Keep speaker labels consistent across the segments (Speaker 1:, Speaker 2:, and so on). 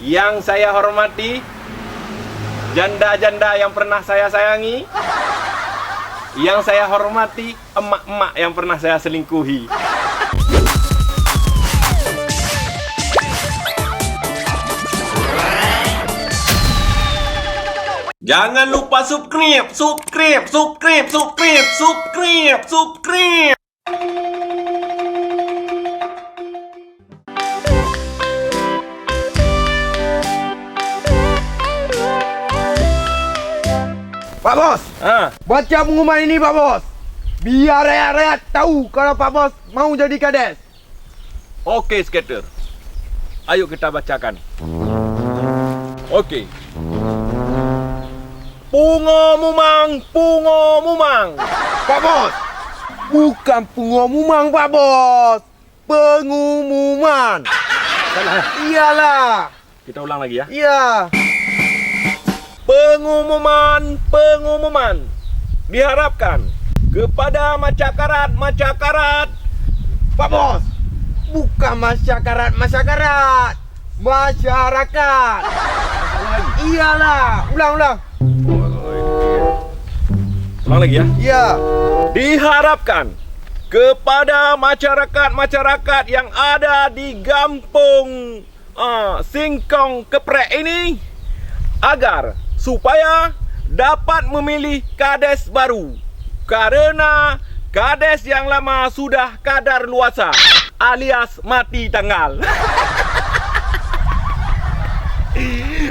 Speaker 1: Yang saya hormati, janda-janda yang pernah saya sayangi. Yang saya hormati, emak-emak yang pernah saya selingkuhi. Jangan lupa subscribe.
Speaker 2: Pak Bos, baca pengumuman ini Pak Bos. Biar rakyat-rakyat tahu kalau Pak Bos mau jadi kades.
Speaker 1: Oke, skater. Ayo kita bacakan. Oke. Pengumuman.
Speaker 2: Pak Bos, bukan pengumuman Pak Bos. Pengumuman.
Speaker 1: Salah.
Speaker 2: Iyalah.
Speaker 1: Kita ulang lagi ya.
Speaker 2: Iya.
Speaker 1: Pengumuman diharapkan kepada masyarakat.
Speaker 2: Pak Bos, bukan masyarakat. Iyalah. Ulang.
Speaker 1: Ulang lagi ya.
Speaker 2: Iya.
Speaker 1: Diharapkan kepada masyarakat yang ada di Kampung Singkong Keprek ini agar supaya dapat memilih kades baru, karena kades yang lama sudah kadar luasa alias mati tanggal.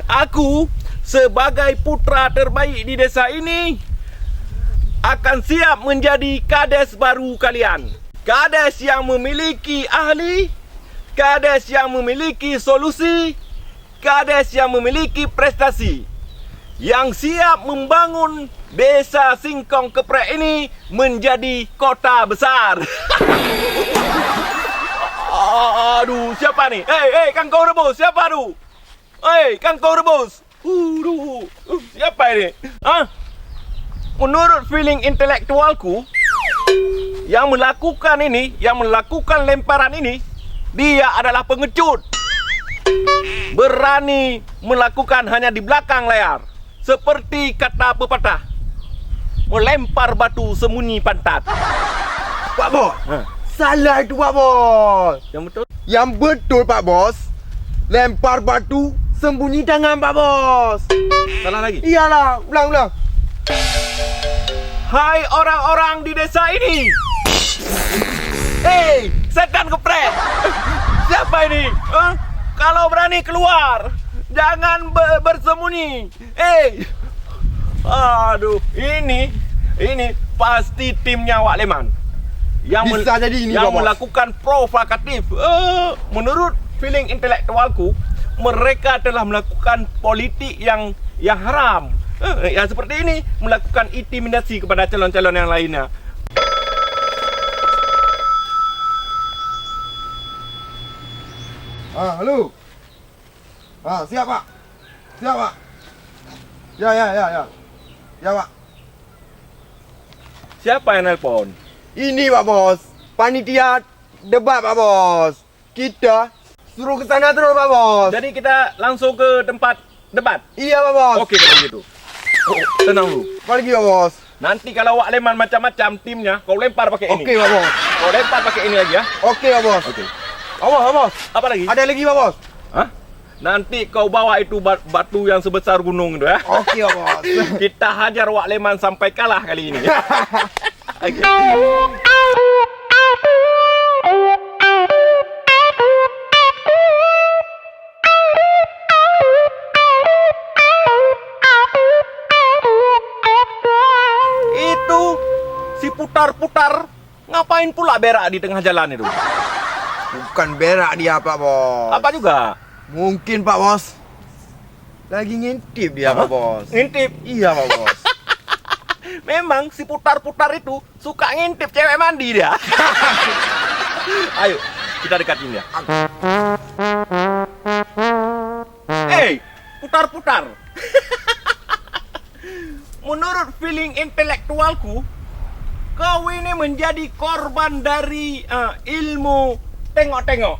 Speaker 1: Aku sebagai putra terbaik di desa ini akan siap menjadi kades baru kalian. Kades yang memiliki ahli, kades yang memiliki solusi, kades yang memiliki prestasi, yang siap membangun desa Singkong Keprek ini menjadi kota besar. Aduh, siapa nih? Hei, Kang Kau Rebus, siapa tu? Hei, Kang Kau Rebus. Siapa ini? Menurut feeling intelektualku, yang melakukan lemparan ini, dia adalah pengecut. Berani melakukan hanya di belakang layar. Seperti kata pepatah, melempar batu sembunyi pantat.
Speaker 2: Pak Bos, salah itu Pak Bos.
Speaker 1: Yang betul?
Speaker 2: Pak Bos, lempar batu sembunyi tangan Pak Bos.
Speaker 1: Salah lagi?
Speaker 2: Iyalah. Ulang.
Speaker 1: Hai orang-orang di desa ini. Hei, setan keprek. Siapa ini? Kalau berani keluar, jangan bersembunyi. Aduh, ini pasti timnya Wak Leman yang
Speaker 2: bisa jadi ini, Pak Bos,
Speaker 1: melakukan provokatif. Menurut feeling intelektualku, mereka telah melakukan politik yang haram. Yang seperti ini, melakukan intimidasi kepada calon-calon yang lainnya.
Speaker 2: Halo. Siap Pak. Ya Pak.
Speaker 1: Siapa yang nelpon?
Speaker 2: Ini Pak Bos, panitia debat Pak Bos. Kita suruh ke sana terus Pak Bos.
Speaker 1: Jadi kita langsung ke tempat debat?
Speaker 2: Iya Pak Bos.
Speaker 1: Oke kalau gitu. Tenang dulu.
Speaker 2: Apa lagi Pak Bos?
Speaker 1: Nanti kalau Wak Leman macam-macam timnya, kau lempar pakai ini.
Speaker 2: Oke Pak Bos.
Speaker 1: Kau lempar pakai ini lagi ya.
Speaker 2: Oke Pak Bos.
Speaker 1: Oke.
Speaker 2: Pak Bos.
Speaker 1: Apa lagi?
Speaker 2: Ada lagi Pak Bos.
Speaker 1: Nanti kau bawa itu batu yang sebesar gunung itu ya.
Speaker 2: Oke Pak Bos.
Speaker 1: Kita hajar Wak Leman sampai kalah kali ini. Oke. Itu si putar-putar ngapain pula berak di tengah jalan itu?
Speaker 2: Bukan berak dia Pak Bos.
Speaker 1: Apa juga?
Speaker 2: Mungkin Pak Bos lagi ngintip dia Pak Bos.
Speaker 1: Ngintip?
Speaker 2: Iya Pak Bos.
Speaker 1: Memang si putar-putar itu suka ngintip cewek mandi dia. Ayo, kita dekatin dia. Putar-putar. Menurut feeling intelektualku, kau ini menjadi korban dari ilmu tengok-tengok,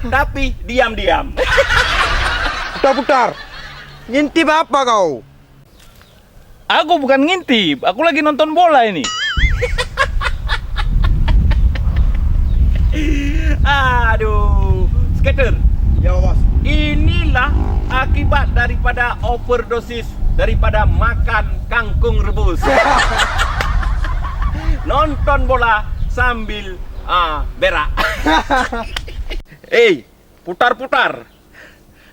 Speaker 1: tapi diam-diam.
Speaker 2: Putar-putar. Ngintip apa kau?
Speaker 3: Aku bukan ngintip, aku lagi nonton bola ini.
Speaker 1: Aduh, Skater,
Speaker 2: Ya bos.
Speaker 1: inilah akibat daripada overdosis daripada makan kangkung rebus. Nonton bola sambil berak. Putar-putar.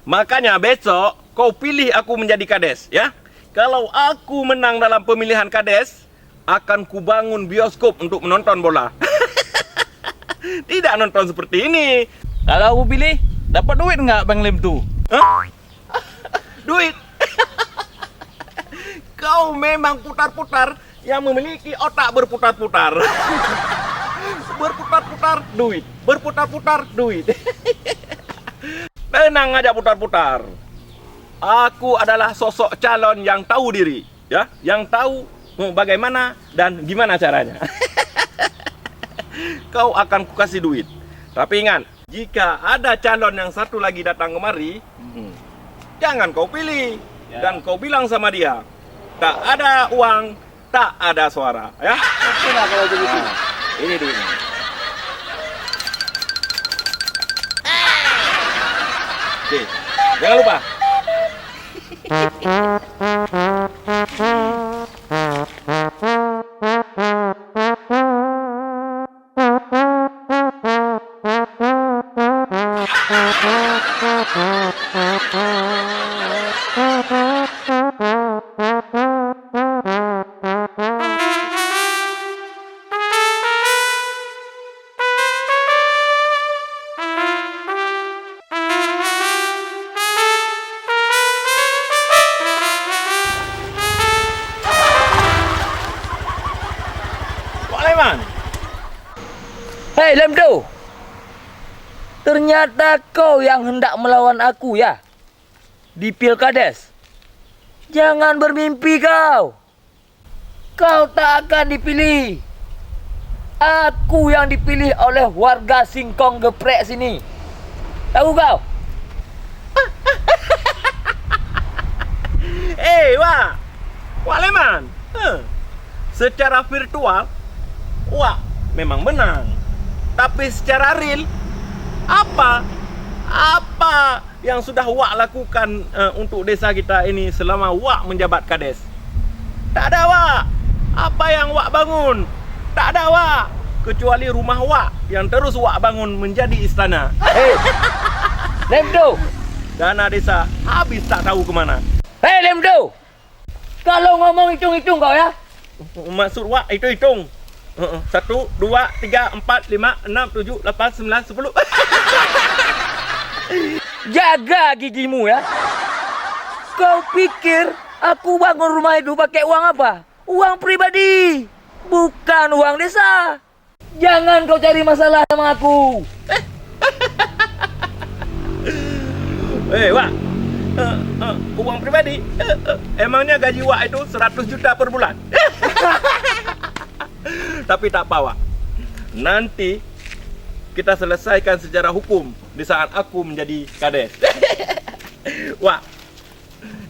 Speaker 1: Makanya besok kau pilih aku menjadi kades, ya. Kalau aku menang dalam pemilihan kades, akan kubangun bioskop untuk menonton bola. Tidak nonton seperti ini.
Speaker 3: Kalau aku pilih, dapat duit nggak Bang Lem tuh?
Speaker 1: Hah? Duit. Kau memang putar-putar yang memiliki otak berputar-putar. Berputar-putar duit, berputar-putar duit. Tenang aja putar-putar. Aku adalah sosok calon yang tahu diri, ya, yang tahu bagaimana dan gimana caranya. Kau akan kukasih duit. Tapi ingat, jika ada calon yang satu lagi datang kemari, jangan kau pilih. Dan kau bilang sama dia, tak ada uang, tak ada suara, ya.
Speaker 3: Oke lah kalau begitu.
Speaker 1: Ini duitnya. Oke, jangan lupa. Leman.
Speaker 4: Hei Lemdo, ternyata kau yang hendak melawan aku ya di Pilkades. Jangan bermimpi kau. Kau tak akan dipilih. Aku yang dipilih oleh warga Singkong Geprek sini. Tahu kau?
Speaker 1: Wak Leman. Secara virtual, Wak memang menang. Tapi secara real, apa yang sudah Wak lakukan untuk desa kita ini selama Wak menjabat kades? Tak ada Wak. Apa yang Wak bangun? Tak ada Wak. Kecuali rumah Wak yang terus Wak bangun menjadi istana.
Speaker 4: Hei Lemdo,
Speaker 1: Dana desa habis tak tahu kemana.
Speaker 4: hei Lemdo, kalau ngomong hitung-hitung kau ya.
Speaker 1: Maksud Wak hitung-hitung. 1, 2, 3, 4, 5, 6, 7, 8, 9, 10.
Speaker 4: Jaga gigimu ya. Kau pikir aku bangun rumah itu pakai uang apa? Uang pribadi, bukan uang desa. Jangan kau cari masalah sama aku.
Speaker 1: Wak, uang pribadi. Emangnya gaji Wak itu 100 juta per bulan? Tapi tak apa, Wak. Nanti kita selesaikan secara hukum di saat aku menjadi kades. Wak,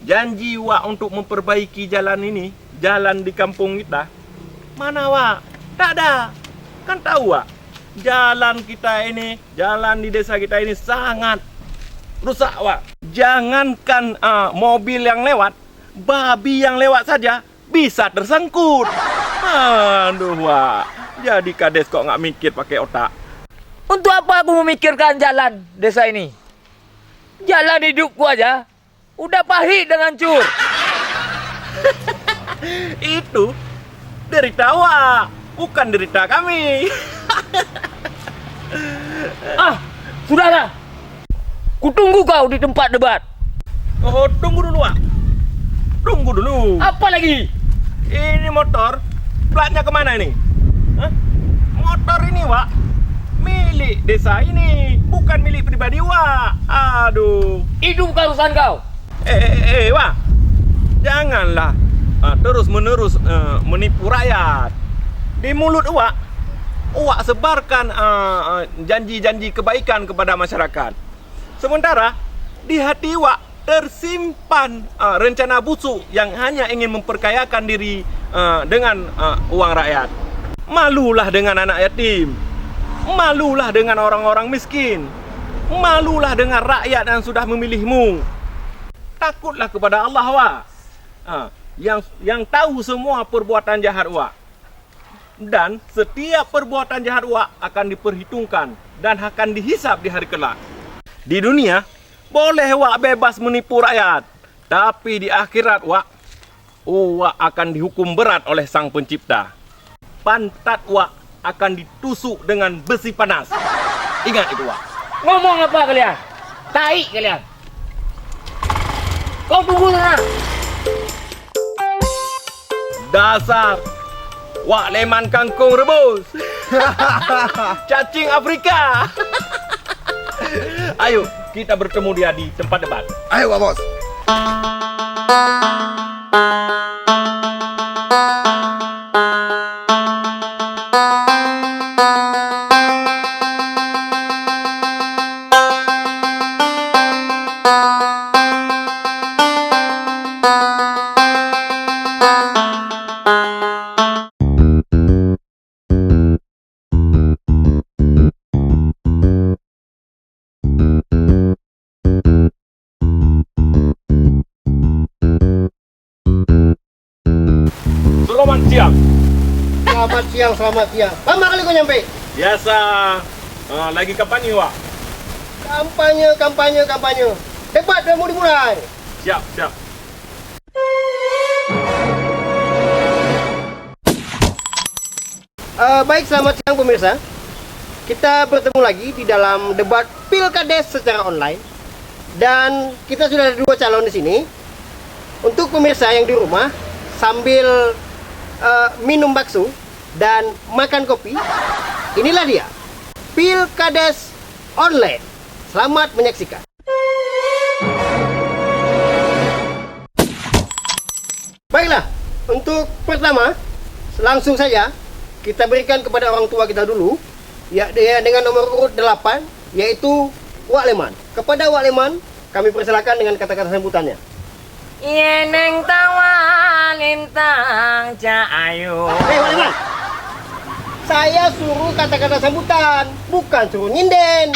Speaker 1: janji Wak untuk memperbaiki jalan ini, jalan di kampung kita, mana Wak? Tak ada. Kan tahu Wak, jalan kita ini, jalan di desa kita ini sangat rusak Wak. Jangankan mobil yang lewat, babi yang lewat saja bisa tersangkut. Aduh Wak, jadi kades kok nggak mikir pakai otak.
Speaker 4: Untuk apa aku memikirkan jalan desa ini? Jalan hidupku aja udah pahit dan hancur.
Speaker 1: Itu derita Wak, bukan derita kami.
Speaker 4: Sudahlah. Kutunggu kau di tempat debat.
Speaker 1: Oh, tunggu dulu Wak. Tunggu dulu.
Speaker 4: Apa lagi?
Speaker 1: Ini motor, platnya kemana ini? Hah? Motor ini Wak, milik desa ini, bukan milik pribadi Wak. Aduh.
Speaker 4: Itu bukan urusan kau.
Speaker 1: Wak, janganlah terus-menerus menipu rakyat. Di mulut Wak sebarkan janji-janji kebaikan kepada masyarakat. Sementara di hati Wak tersimpan rencana busuk yang hanya ingin memperkayakan diri dengan uang rakyat. Malulah dengan anak yatim. Malulah dengan orang-orang miskin. Malulah dengan rakyat yang sudah memilihmu. Takutlah kepada Allah, wak. Yang tahu semua perbuatan jahat wak. Dan setiap perbuatan jahat wak akan diperhitungkan dan akan dihisap di hari kelak. Di dunia boleh wak bebas menipu rakyat, tapi di akhirat wak akan dihukum berat oleh Sang Pencipta. Pantat wak akan ditusuk dengan besi panas. Ingat itu wak.
Speaker 4: Ngomong apa kalian? Tai kalian. Kau tunggu sana.
Speaker 1: Dasar wak leman kangkung rebus. Cacing Afrika. Ayo kita bertemu dia di tempat debat.
Speaker 2: Ayo Pak Bos.
Speaker 1: Selamat siang.
Speaker 5: Selamat siang. Lama kali kau nyampe?
Speaker 1: Biasa lagi kampanye wak.
Speaker 5: Kampanye. Debat dah mau dimulai.
Speaker 1: Siap.
Speaker 5: Baik, selamat siang pemirsa. Kita bertemu lagi di dalam debat Pilkades secara online. Dan kita sudah ada 2 calon di sini. Untuk pemirsa yang di rumah sambil minum bakso dan makan kopi, inilah dia Pilkades online. Selamat menyaksikan. Baiklah, untuk pertama langsung saja kita berikan kepada orang tua kita dulu, ya, dengan nomor urut 8, yaitu Wak Leman. Kepada Wak Leman kami persilakan dengan kata-kata sambutannya.
Speaker 4: Yeneng tawa lintang cahayu.
Speaker 5: Wak Leman, saya suruh kata-kata sambutan, bukan suruh nyinden.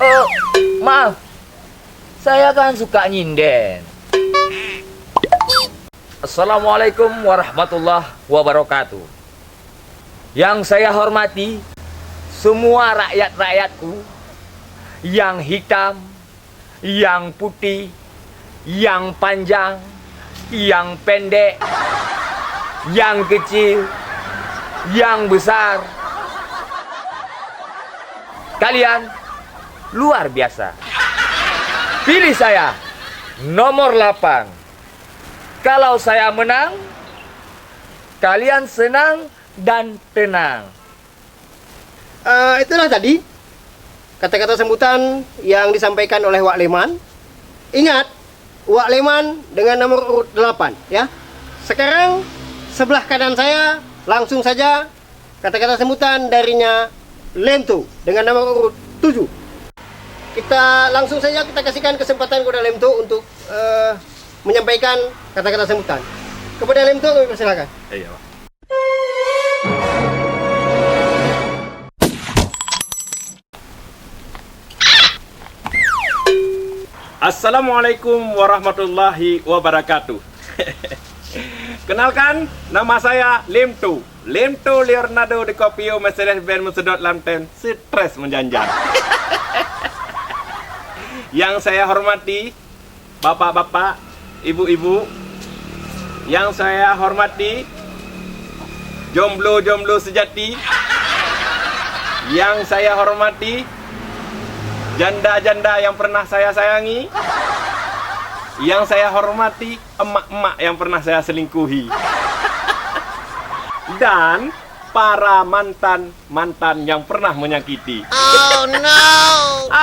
Speaker 4: Oh, maaf. Saya kan suka nyinden. Assalamualaikum warahmatullahi wabarakatuh. Yang saya hormati semua rakyat-rakyatku, yang hitam, yang putih, yang panjang, yang pendek, yang kecil, yang besar. Kalian luar biasa. Pilih saya nomor 8. Kalau saya menang, kalian senang dan tenang.
Speaker 5: Itulah tadi kata-kata sambutan yang disampaikan oleh Wak Leman. Ingat, Wak Leman dengan nomor urut 8, ya. Sekarang sebelah kanan saya langsung saja kata-kata sambutan darinya Lemto dengan nomor urut 7. Kita langsung saja kita kasihkan kesempatan kepada Lemto untuk menyampaikan kata-kata sambutan. Kepada Lemto kami persilakan.
Speaker 1: Iya, Pak. Assalamualaikum warahmatullahi wabarakatuh. Kenalkan, nama saya Lemto Leonardo DiCaprio, Mercedes-Benz Mercedot Lanten, stres menjanjang. Yang saya hormati bapak-bapak, ibu-ibu. Yang saya hormati jomblo-jomblo sejati. Yang saya hormati janda-janda yang pernah saya sayangi. Yang saya hormati emak-emak yang pernah saya selingkuhi. Dan para mantan-mantan yang pernah menyakiti.
Speaker 5: Oh no.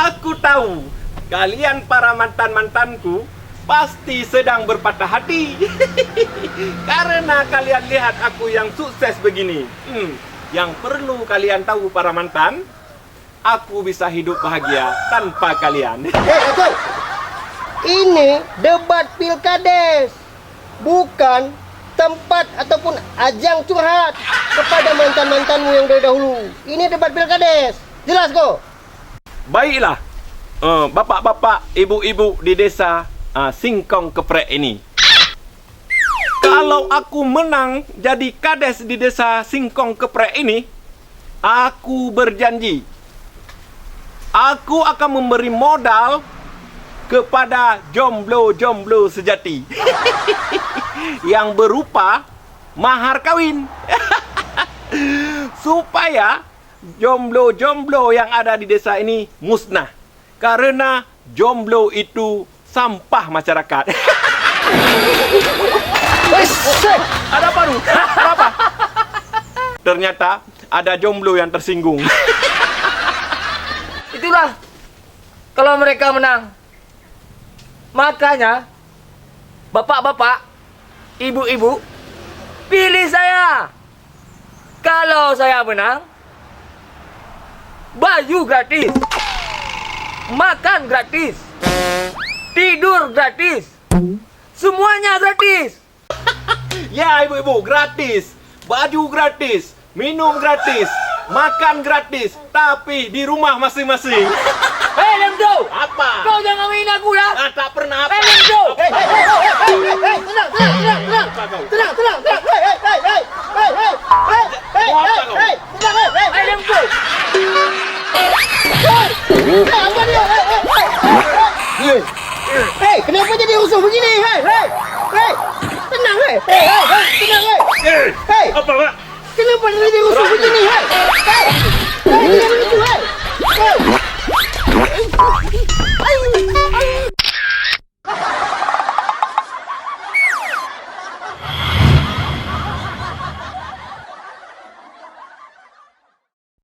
Speaker 1: Aku tahu kalian para mantan-mantanku pasti sedang berpatah hati. Karena kalian lihat aku yang sukses begini. Yang perlu kalian tahu para mantan, aku bisa hidup bahagia tanpa kalian.
Speaker 5: Betul. Ini debat pilkades, bukan tempat ataupun ajang curhat kepada mantan-mantanmu yang dari dahulu. Ini debat pilkades. Jelas kok?
Speaker 1: Baiklah, bapak-bapak, ibu-ibu di desa Singkong Keprek ini. Kalau aku menang jadi kades di desa Singkong Keprek ini, aku berjanji, aku akan memberi modal kepada jomblo-jomblo sejati yang berupa mahar kawin. Supaya jomblo-jomblo yang ada di desa ini musnah. Karena jomblo itu sampah masyarakat. Ada apa, Du? Ada apa? Ternyata ada jomblo yang tersinggung.
Speaker 4: Itulah kalau mereka menang. Makanya bapak-bapak, ibu-ibu, pilih saya. Kalau saya menang, baju gratis, makan gratis, tidur gratis, semuanya gratis.
Speaker 1: Ya, ibu-ibu, gratis. Baju gratis, minum gratis, makan gratis, tapi di rumah masing-masing.
Speaker 4: Hei, Lemdo!
Speaker 1: Apa?
Speaker 4: Kau jangan main aku dah.
Speaker 1: Tak pernah apa.
Speaker 4: Hei, Lemdo! Hei, Lemdo!
Speaker 5: Hei, kenapa jadi rusuh begini? Hei, tenang, hei, tenang, hei.
Speaker 1: Apa, Pak?
Speaker 5: Kenapa jadi rusuh begini? Hei, jangan rusuh, hei.